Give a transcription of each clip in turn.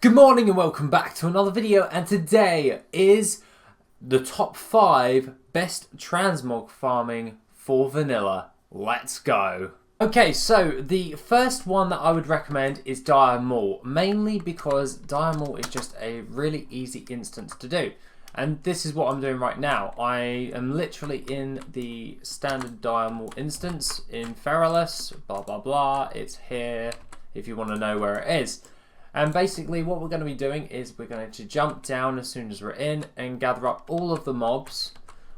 Good morning and welcome back to another video, and today is the top 5 best transmog farming for vanilla. Let's go. Okay, so the first one that I would recommend is Daemul, mainly because Daemul is just a really easy instance to do. And this is what I'm doing right now. I am literally in the standard Daemul instance in Feralus, blah blah blah. It's here if you want to know where it is. And basically what we're going to be doing is we're going to jump down as soon as we're in and gather up all of the mobs.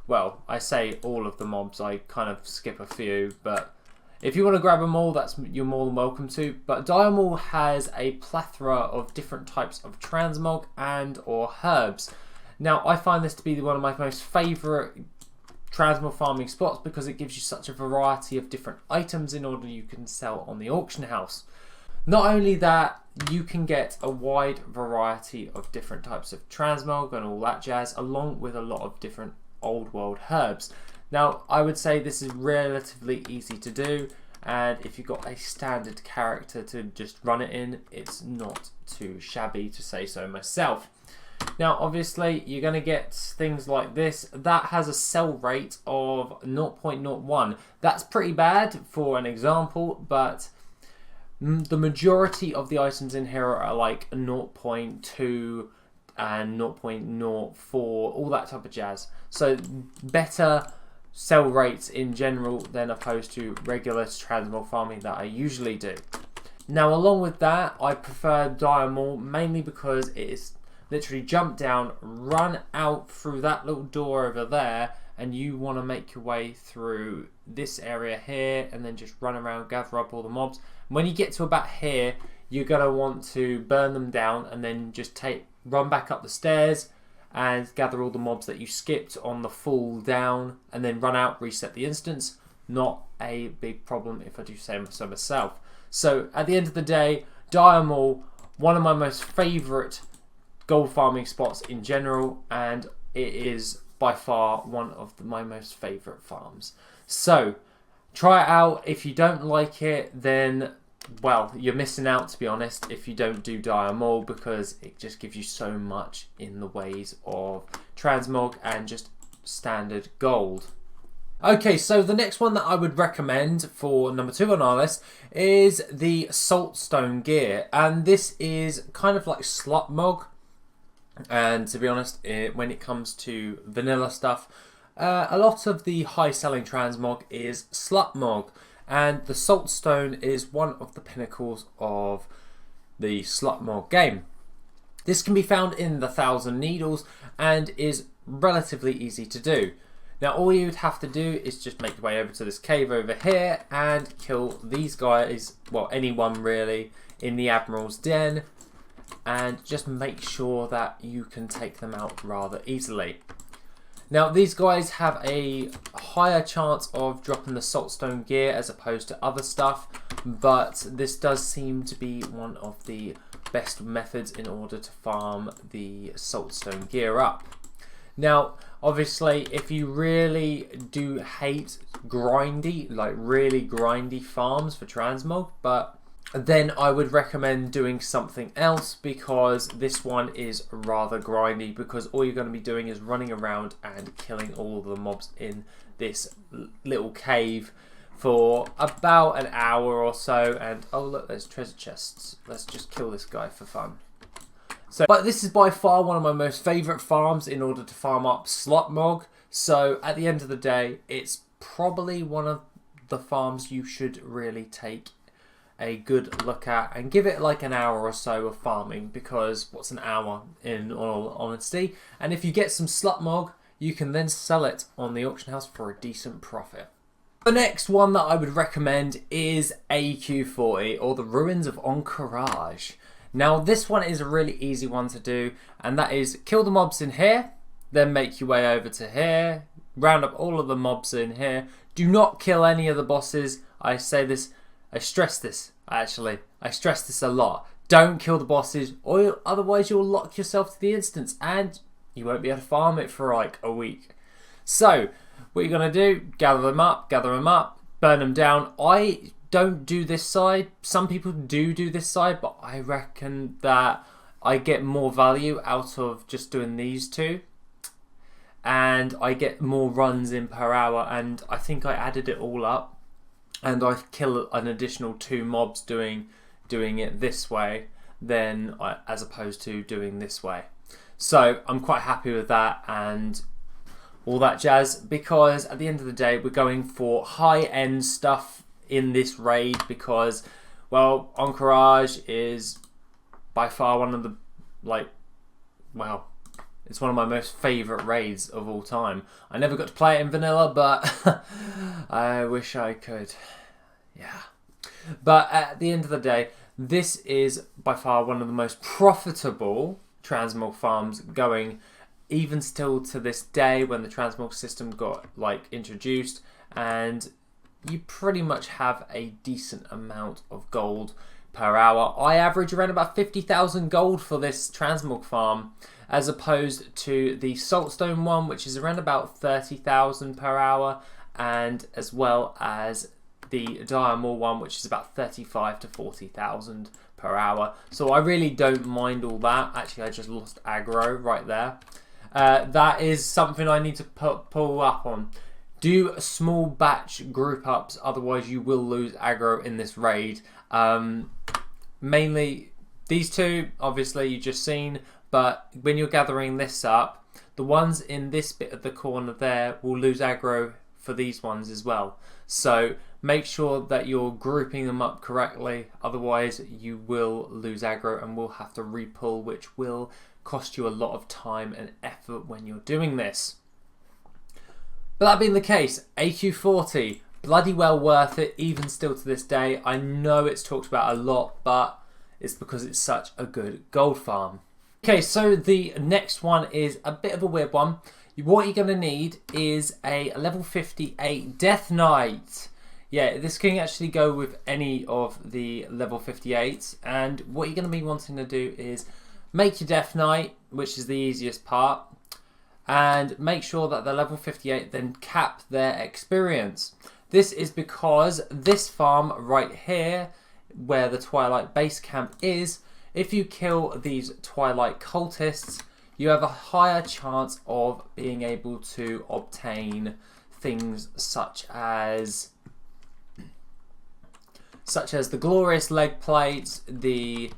Well, I say all of the mobs, I kind of skip a few, but if you want to grab them all, you're more than welcome to. But Daemul has a plethora of different types of transmog and or herbs. Now, I find this to be one of my most favourite transmog farming spots because it gives you such a variety of different items in order you can sell on the auction house. Not only that, you can get a wide variety of different types of transmog and all that jazz, along with a lot of different old world herbs. Now, I would say this is relatively easy to do, and if you've got a standard character to just run it in, it's not too shabby, to say so myself. Now, obviously, you're going to get things like this. That has a sell rate of 0.01. That's pretty bad for an example, but the majority of the items in here are like 0.2 and 0.04, all that type of jazz. So better sell rates in general than opposed to regular transmog farming that I usually do. Now, along with that, I prefer Daemul mainly because it is literally jump down, run out through that little door over there, and you want to make your way through this area here and then just run around, gather up all the mobs. When you get to about here, you're going to want to burn them down and then just run back up the stairs and gather all the mobs that you skipped on the fall down, and then run out, reset the instance. Not a big problem if I do say so myself. So at the end of the day, Daemul, one of my most favourite gold farming spots in general, and it is by far one of my most favourite farms. So try it out. If you don't like it, then well, you're missing out, to be honest, if you don't do Daemul, because it just gives you so much in the ways of transmog and just standard gold. Okay, so the next one that I would recommend for number 2 on our list is the Saltstone gear, and this is kind of like Slutmog. And to be honest, when it comes to vanilla stuff, a lot of the high selling transmog is Slutmog, and the Saltstone is one of the pinnacles of the Slutmog game. This can be found in the 1000 Needles and is relatively easy to do. Now, all you'd have to do is just make your way over to this cave over here and kill these guys, well, anyone really, in the Admiral's Den, and just make sure that you can take them out rather easily. Now, these guys have a higher chance of dropping the Saltstone gear as opposed to other stuff, but this does seem to be one of the best methods in order to farm the Saltstone gear up. Now, obviously, if you really do hate grindy, like really grindy farms for transmog, but then I would recommend doing something else, because this one is rather grindy, because all you're going to be doing is running around and killing all of the mobs in this little cave for about an hour or so. And oh look, there's treasure chests. Let's just kill this guy for fun. But this is by far one of my most favourite farms in order to farm up Slutmog. So at the end of the day, it's probably one of the farms you should really take a good look at and give it like an hour or so of farming, because what's an hour in all honesty? And if you get some Slutmog, you can then sell it on the auction house for a decent profit. The next one that I would recommend is AQ40, or the Ruins of AhnQiraj. Now, this one is a really easy one to do, and that is kill the mobs in here, then make your way over to here, round up all of the mobs in here. Do not kill any of the bosses. I stress this a lot. Don't kill the bosses, or otherwise you'll lock yourself to the instance and you won't be able to farm it for like a week. So what you're going to do, gather them up, burn them down. I don't do this side. Some people do this side, but I reckon that I get more value out of just doing these two, and I get more runs in per hour, and I think I added it all up, and I kill an additional 2 mobs doing it this way as opposed to doing this way. So I'm quite happy with that and all that jazz, because at the end of the day we're going for high-end stuff in this raid, because, well, AhnQiraj is by far one of the, it's one of my most favourite raids of all time. I never got to play it in vanilla, but I wish I could. Yeah. But at the end of the day, this is by far one of the most profitable transmog farms going, even still to this day, when the transmog system got introduced, and you pretty much have a decent amount of gold per hour. I average around about 50,000 gold for this transmog farm, as opposed to the saltstone one, which is around about 30,000 per hour, and as well as the Daemul one, which is about 35 to 40,000 per hour. So I really don't mind all that. Actually, I just lost aggro right there. That is something I need to pull up on. Do small batch group ups, otherwise you will lose aggro in this raid. Mainly these two, obviously you just seen, but when you're gathering this up, the ones in this bit of the corner there will lose aggro for these ones as well. So make sure that you're grouping them up correctly, otherwise you will lose aggro and will have to repull, which will cost you a lot of time and effort when you're doing this. But that being the case, AQ40, bloody well worth it, even still to this day. I know it's talked about a lot, but it's because it's such a good gold farm. Okay, so the next one is a bit of a weird one. What you're going to need is a level 58 Death Knight. Yeah, this can actually go with any of the level 58s, and what you're going to be wanting to do is make your Death Knight, which is the easiest part, and make sure that the level 58 then cap their experience. This is because this farm right here, where the Twilight base camp is, if you kill these Twilight cultists, you have a higher chance of being able to obtain things such as the Glorious Leg Plates, the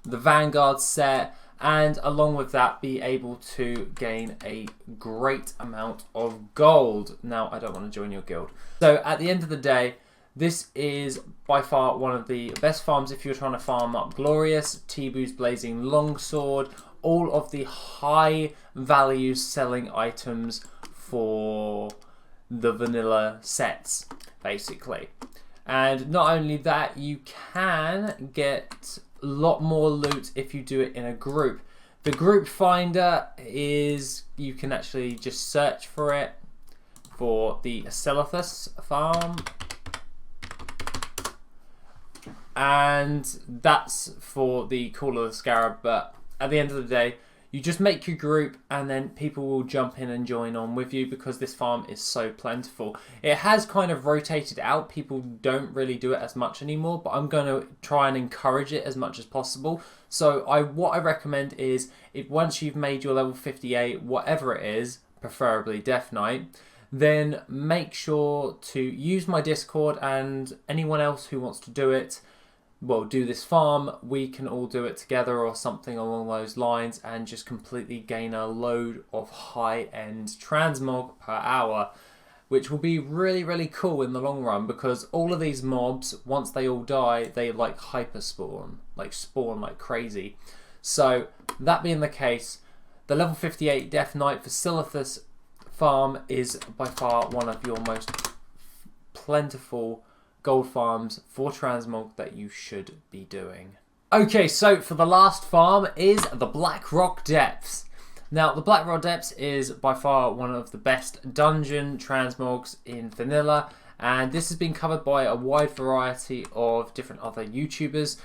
Vanguard set, and along with that be able to gain a great amount of gold. Now, I don't want to join your guild. So at the end of the day, this is by far one of the best farms if you're trying to farm up Glorious, Tibu's Blazing Longsword, all of the high value selling items for the vanilla sets, basically. And not only that, you can get a lot more loot if you do it in a group. The group finder is, you can actually just search for it for the Silithus farm, and that's for the Call of the Scarab. But at the end of the day, you just make your group and then people will jump in and join on with you, because this farm is so plentiful. It has kind of rotated out. People don't really do it as much anymore, but I'm going to try and encourage it as much as possible. So what I recommend is, if once you've made your level 58, whatever it is, preferably Death Knight, then make sure to use my Discord, and anyone else who wants to do it, well, do this farm, we can all do it together or something along those lines, and just completely gain a load of high-end transmog per hour, which will be really, really cool in the long run, because all of these mobs, once they all die, they hyper spawn, spawn like crazy. So that being the case, the level 58 Death Knight for Silithus farm is by far one of your most plentiful gold farms for transmog that you should be doing. Okay, so for the last farm is the Blackrock Depth. Now, the Blackrock Depth is by far one of the best dungeon transmogs in vanilla, and this has been covered by a wide variety of different other YouTubers,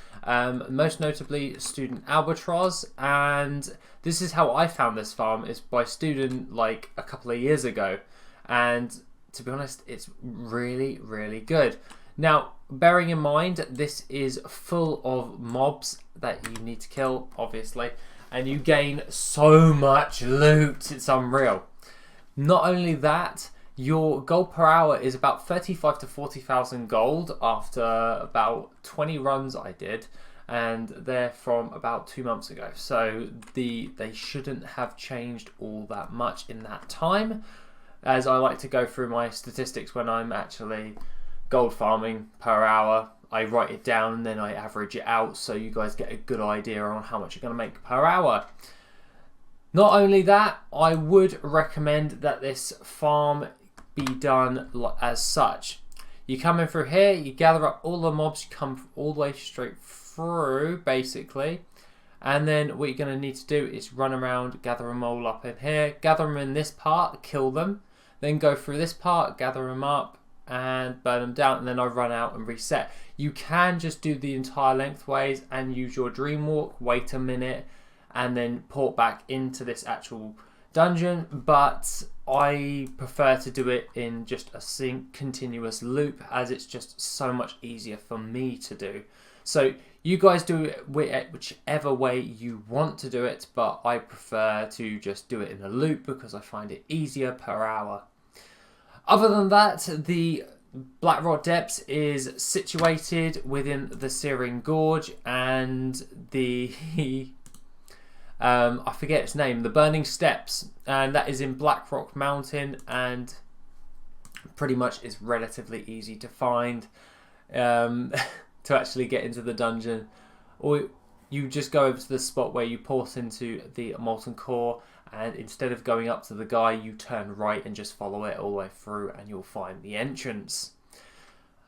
most notably Student Albatross, and this is how I found this farm, is by Student a couple of years ago, and to be honest, it's really, really good. Now, bearing in mind, this is full of mobs that you need to kill, obviously, and you gain so much loot, it's unreal. Not only that, your gold per hour is about 35 to 40,000 gold after about 20 runs I did, and they're from about 2 months ago. So they shouldn't have changed all that much in that time, as I like to go through my statistics when I'm actually gold farming per hour. I write it down and then I average it out so you guys get a good idea on how much you're going to make per hour. Not only that, I would recommend that this farm be done as such. You come in through here, you gather up all the mobs, you come all the way straight through basically, and then what you're going to need to do is run around, gather them all up in here, gather them in this part, kill them, then go through this part, gather them up and burn them down, and then I run out and reset. You can just do the entire lengthways and use your dream walk, wait a minute and then port back into this actual dungeon, but I prefer to do it in just a continuous loop, as it's just so much easier for me to do. So you guys do it whichever way you want to do it, but I prefer to just do it in a loop because I find it easier per hour. Other than that, the Blackrock Depth is situated within the Searing Gorge and the I forget its name, the Burning Steps, and that is in Blackrock Mountain, and pretty much is relatively easy to find to actually get into the dungeon. Or you just go over to the spot where you port into the Molten Core, and instead of going up to the guy, you turn right and just follow it all the way through and you'll find the entrance.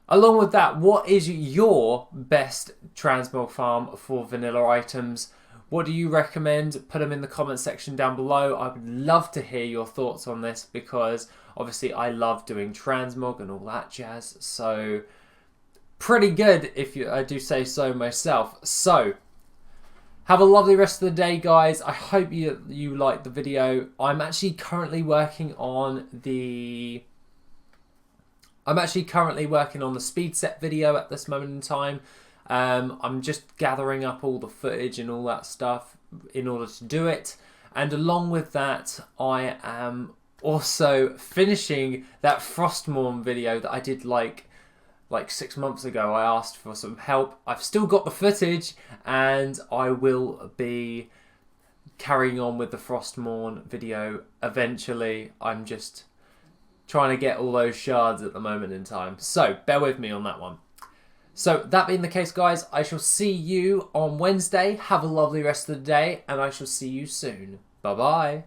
Along with that, what is your best transmog farm for vanilla items? What do you recommend? Put them in the comment section down below. I would love to hear your thoughts on this because obviously I love doing transmog and all that jazz. So pretty good if I do say so myself. So have a lovely rest of the day, guys. I hope you liked the video. I'm actually currently working on the speed set video at this moment in time. I'm just gathering up all the footage and all that stuff in order to do it. And along with that, I am also finishing that Frostmourne video that I did like 6 months ago. I asked for some help. I've still got the footage and I will be carrying on with the Frostmourne video eventually. I'm just trying to get all those shards at the moment in time. So bear with me on that one. So that being the case, guys, I shall see you on Wednesday. Have a lovely rest of the day and I shall see you soon. Bye-bye.